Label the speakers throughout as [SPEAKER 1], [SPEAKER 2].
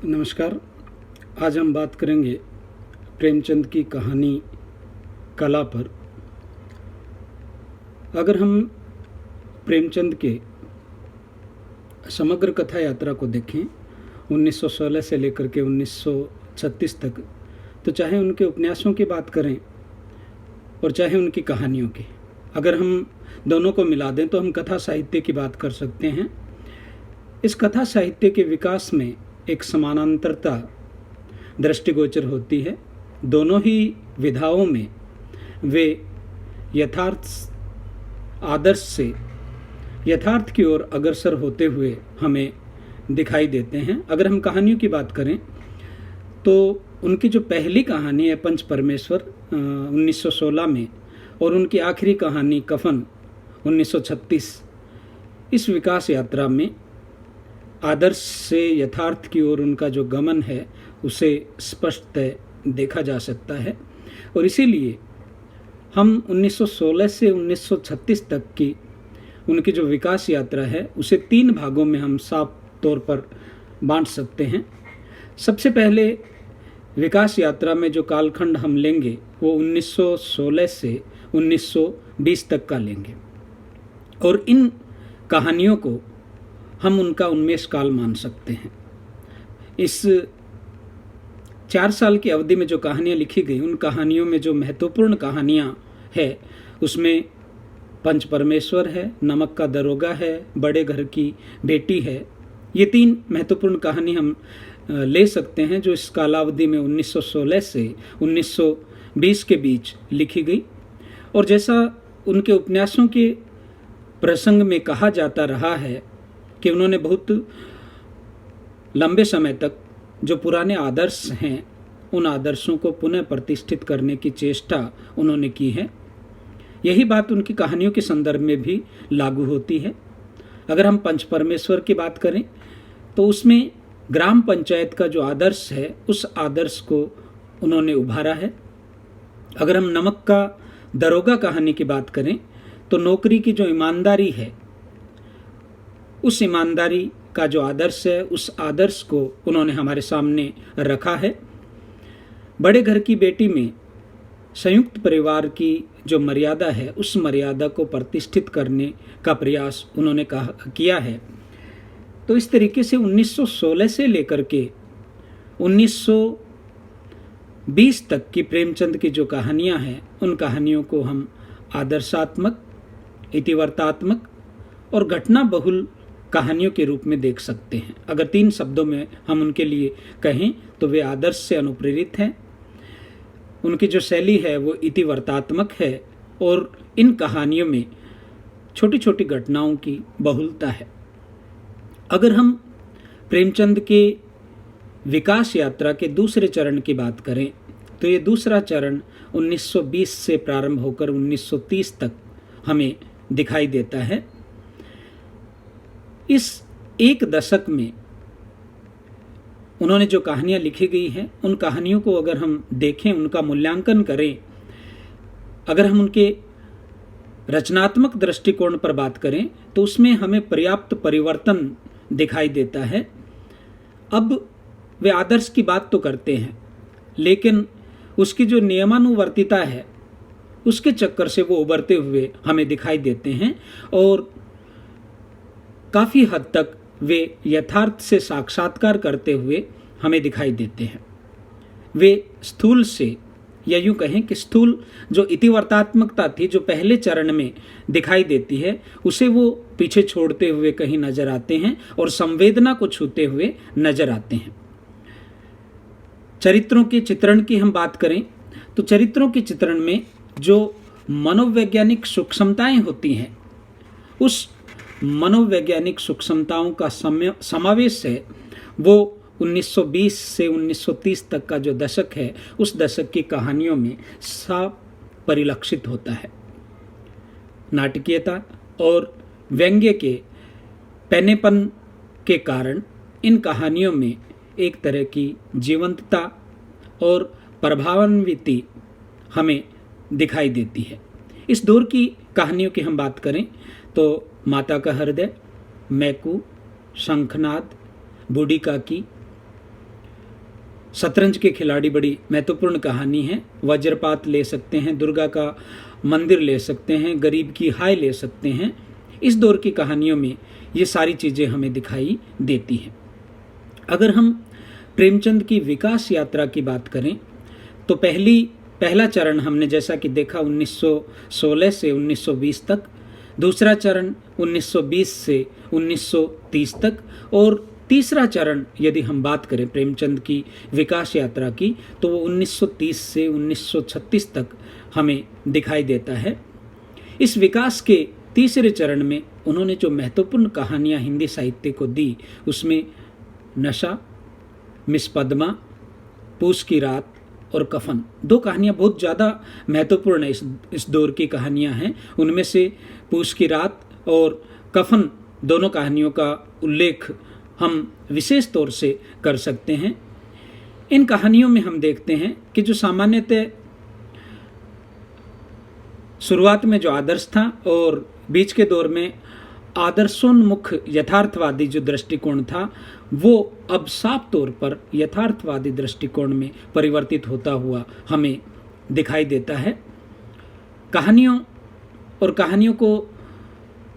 [SPEAKER 1] नमस्कार। आज हम बात करेंगे प्रेमचंद की कहानी कला पर। अगर हम प्रेमचंद के समग्र कथा यात्रा को देखें 1916 से लेकर के 1936 तक, तो चाहे उनके उपन्यासों की बात करें और चाहे उनकी कहानियों की, अगर हम दोनों को मिला दें तो हम कथा साहित्य की बात कर सकते हैं। इस कथा साहित्य के विकास में एक समानांतरता दृष्टिगोचर होती है। दोनों ही विधाओं में वे यथार्थ आदर्श से यथार्थ की ओर अग्रसर होते हुए हमें दिखाई देते हैं। अगर हम कहानियों की बात करें तो उनकी जो पहली कहानी है पंच परमेश्वर 1916 में, और उनकी आखिरी कहानी कफन 1936, इस विकास यात्रा में आदर्श से यथार्थ की ओर उनका जो गमन है उसे स्पष्ट देखा जा सकता है। और इसीलिए हम 1916 से 1936 तक की उनकी जो विकास यात्रा है उसे 3 भागों में हम साफ तौर पर बांट सकते हैं। सबसे पहले विकास यात्रा में जो कालखंड हम लेंगे वो 1916 से 1920 तक का लेंगे, और इन कहानियों को हम उनका उन्मेष काल मान सकते हैं। इस 4 साल की अवधि में जो कहानियाँ लिखी गई, उन कहानियों में जो महत्वपूर्ण कहानियाँ है उसमें पंच परमेश्वर है, नमक का दरोगा है, बड़े घर की बेटी है। ये 3 महत्वपूर्ण कहानी हम ले सकते हैं जो इस कालावधि में 1916 से 1920 के बीच लिखी गई। और जैसा उनके उपन्यासों के प्रसंग में कहा जाता रहा है कि उन्होंने बहुत लंबे समय तक जो पुराने आदर्श हैं उन आदर्शों को पुनः प्रतिष्ठित करने की चेष्टा उन्होंने की है। यही बात उनकी कहानियों के संदर्भ में भी लागू होती है। अगर हम पंच परमेश्वर की बात करें तो उसमें ग्राम पंचायत का जो आदर्श है उस आदर्श को उन्होंने उभारा है। अगर हम नमक का दरोगा कहानी की बात करें तो नौकरी की जो ईमानदारी है उस ईमानदारी का जो आदर्श है उस आदर्श को उन्होंने हमारे सामने रखा है। बड़े घर की बेटी में संयुक्त परिवार की जो मर्यादा है उस मर्यादा को प्रतिष्ठित करने का प्रयास उन्होंने किया है। तो इस तरीके से 1916 से लेकर के 1920 तक की प्रेमचंद की जो कहानियां हैं उन कहानियों को हम आदर्शात्मक, इतिवर्तात्मक और घटना बहुल कहानियों के रूप में देख सकते हैं। अगर 3 शब्दों में हम उनके लिए कहें तो वे आदर्श से अनुप्रेरित हैं, उनकी जो शैली है वो इतिवर्तात्मक है, और इन कहानियों में छोटी छोटी घटनाओं की बहुलता है। अगर हम प्रेमचंद के विकास यात्रा के दूसरे चरण की बात करें तो ये दूसरा चरण 1920 से प्रारंभ होकर 1930 तक हमें दिखाई देता है। इस 1 दशक में उन्होंने जो कहानियाँ लिखी गई हैं उन कहानियों को अगर हम देखें, उनका मूल्यांकन करें, अगर हम उनके रचनात्मक दृष्टिकोण पर बात करें तो उसमें हमें पर्याप्त परिवर्तन दिखाई देता है। अब वे आदर्श की बात तो करते हैं लेकिन उसकी जो नियमानुवर्तिता है उसके चक्कर से वो उभरते हुए हमें दिखाई देते हैं, और काफ़ी हद तक वे यथार्थ से साक्षात्कार करते हुए हमें दिखाई देते हैं। वे स्थूल से, या यूँ कहें कि स्थूल जो इतिवर्तात्मकता थी जो पहले चरण में दिखाई देती है उसे वो पीछे छोड़ते हुए कहीं नजर आते हैं और संवेदना को छूते हुए नजर आते हैं। चरित्रों के चित्रण की हम बात करें तो चरित्रों के चित्रण में जो मनोवैज्ञानिक सूक्ष्मताएं होती हैं उस मनोवैज्ञानिक सूक्ष्मताओं का समावेश है वो 1920 से 1930 तक का जो दशक है उस दशक की कहानियों में साफ परिलक्षित होता है। नाटकीयता और व्यंग्य के पैनेपन के कारण इन कहानियों में एक तरह की जीवंतता और प्रभावान्विति हमें दिखाई देती है। इस दौर की कहानियों की हम बात करें तो माता का हृदय, मैकू, शंखनाद, बूढ़ी काकी, शतरंज के खिलाड़ी बड़ी महत्वपूर्ण कहानी है। वज्रपात ले सकते हैं, दुर्गा का मंदिर ले सकते हैं, गरीब की हाय ले सकते हैं। इस दौर की कहानियों में ये सारी चीज़ें हमें दिखाई देती हैं। अगर हम प्रेमचंद की विकास यात्रा की बात करें तो पहला चरण हमने जैसा कि देखा 1916 से 1920 तक, दूसरा चरण 1920 से 1930 तक, और तीसरा चरण यदि हम बात करें प्रेमचंद की विकास यात्रा की तो वो 1930 से 1936 तक हमें दिखाई देता है। इस विकास के तीसरे चरण में उन्होंने जो महत्वपूर्ण कहानियाँ हिंदी साहित्य को दी उसमें नशा, मिस पद्मा, पूस की रात और कफन, दो कहानियाँ बहुत ज़्यादा महत्वपूर्ण है इस दौर की कहानियाँ हैं। उनमें से पूस की रात और कफन दोनों कहानियों का उल्लेख हम विशेष तौर से कर सकते हैं। इन कहानियों में हम देखते हैं कि जो सामान्यतः शुरुआत में जो आदर्श था और बीच के दौर में आदर्शोन्मुख यथार्थवादी जो दृष्टिकोण था वो अब साफ तौर पर यथार्थवादी दृष्टिकोण में परिवर्तित होता हुआ हमें दिखाई देता है। कहानियों को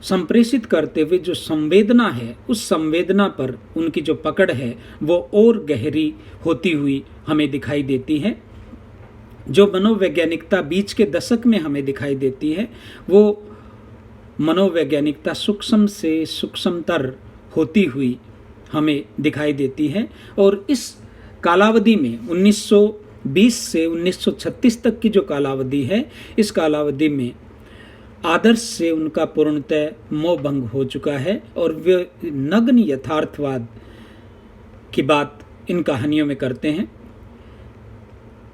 [SPEAKER 1] संप्रेषित करते हुए जो संवेदना है उस संवेदना पर उनकी जो पकड़ है वो और गहरी होती हुई हमें दिखाई देती है। जो मनोवैज्ञानिकता बीच के दशक में हमें दिखाई देती है वो मनोवैज्ञानिकता सूक्ष्म से सूक्ष्मतर होती हुई हमें दिखाई देती है। और इस कालावधि में 1920 से 1936 तक की जो कालावधि है, इस कालावधि में आदर्श से उनका पूर्णतः मोह भंग हो चुका है और वे नग्न यथार्थवाद की बात इन कहानियों में करते हैं।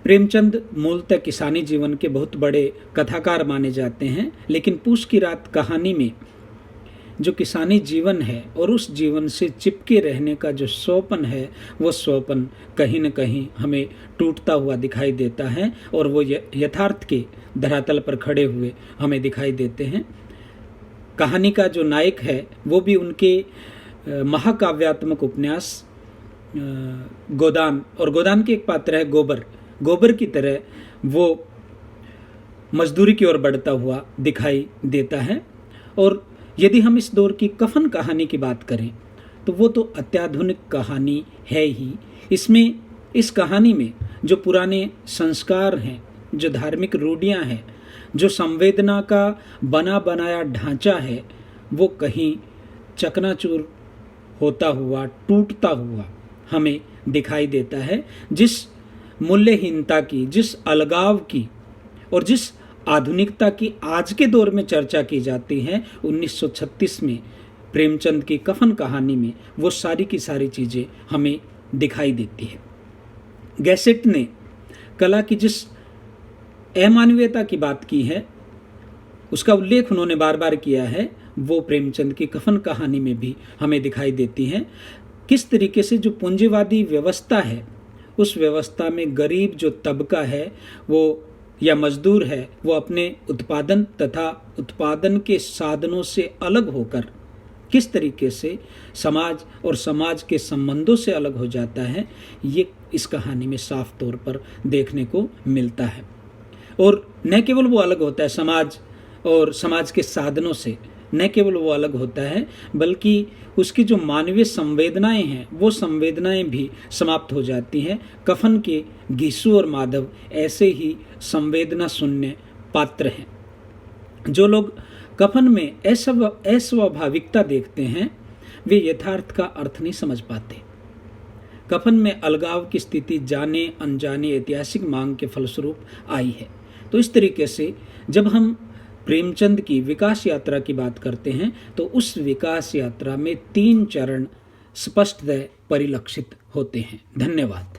[SPEAKER 1] प्रेमचंद मूलतः किसानी जीवन के बहुत बड़े कथाकार माने जाते हैं, लेकिन पूस की रात कहानी में जो किसानी जीवन है और उस जीवन से चिपके रहने का जो स्वप्न है वो स्वप्न कहीं न कहीं हमें टूटता हुआ दिखाई देता है और वो यथार्थ के धरातल पर खड़े हुए हमें दिखाई देते हैं। कहानी का जो नायक है वो भी उनके महाकाव्यात्मक उपन्यास गोदान, और गोदान के एक पात्र है गोबर की तरह वो मजदूरी की ओर बढ़ता हुआ दिखाई देता है। और यदि हम इस दौर की कफन कहानी की बात करें तो वो तो अत्याधुनिक कहानी है ही। इस कहानी में जो पुराने संस्कार हैं, जो धार्मिक रूढ़ियाँ हैं, जो संवेदना का बना बनाया ढांचा है वो कहीं चकनाचूर होता हुआ, टूटता हुआ हमें दिखाई देता है। जिस मूल्यहीनता की, जिस अलगाव की और जिस आधुनिकता की आज के दौर में चर्चा की जाती है 1936 में प्रेमचंद की कफन कहानी में वो सारी की सारी चीज़ें हमें दिखाई देती है। गैसेट ने कला की जिस अमानवीयता की बात की है उसका उल्लेख उन्होंने बार बार किया है, वो प्रेमचंद की कफन कहानी में भी हमें दिखाई देती है। किस तरीके से जो पूंजीवादी व्यवस्था है उस व्यवस्था में गरीब जो तबका है वो या मजदूर है वो अपने उत्पादन तथा उत्पादन के साधनों से अलग होकर किस तरीके से समाज और समाज के संबंधों से अलग हो जाता है, ये इस कहानी में साफ तौर पर देखने को मिलता है। और न केवल वो अलग होता है समाज और समाज के साधनों से, न केवल वो अलग होता है बल्कि उसकी जो मानवीय संवेदनाएं हैं वो संवेदनाएं भी समाप्त हो जाती हैं। कफन के गीसू और माधव ऐसे ही संवेदना शून्य पात्र हैं। जो लोग कफन में अस्वाभाविकता देखते हैं वे यथार्थ का अर्थ नहीं समझ पाते। कफन में अलगाव की स्थिति जाने अनजाने ऐतिहासिक मांग के फलस्वरूप आई है। तो इस तरीके से जब हम प्रेमचंद की विकास यात्रा की बात करते हैं तो उस विकास यात्रा में 3 चरण स्पष्टतः परिलक्षित होते हैं। धन्यवाद।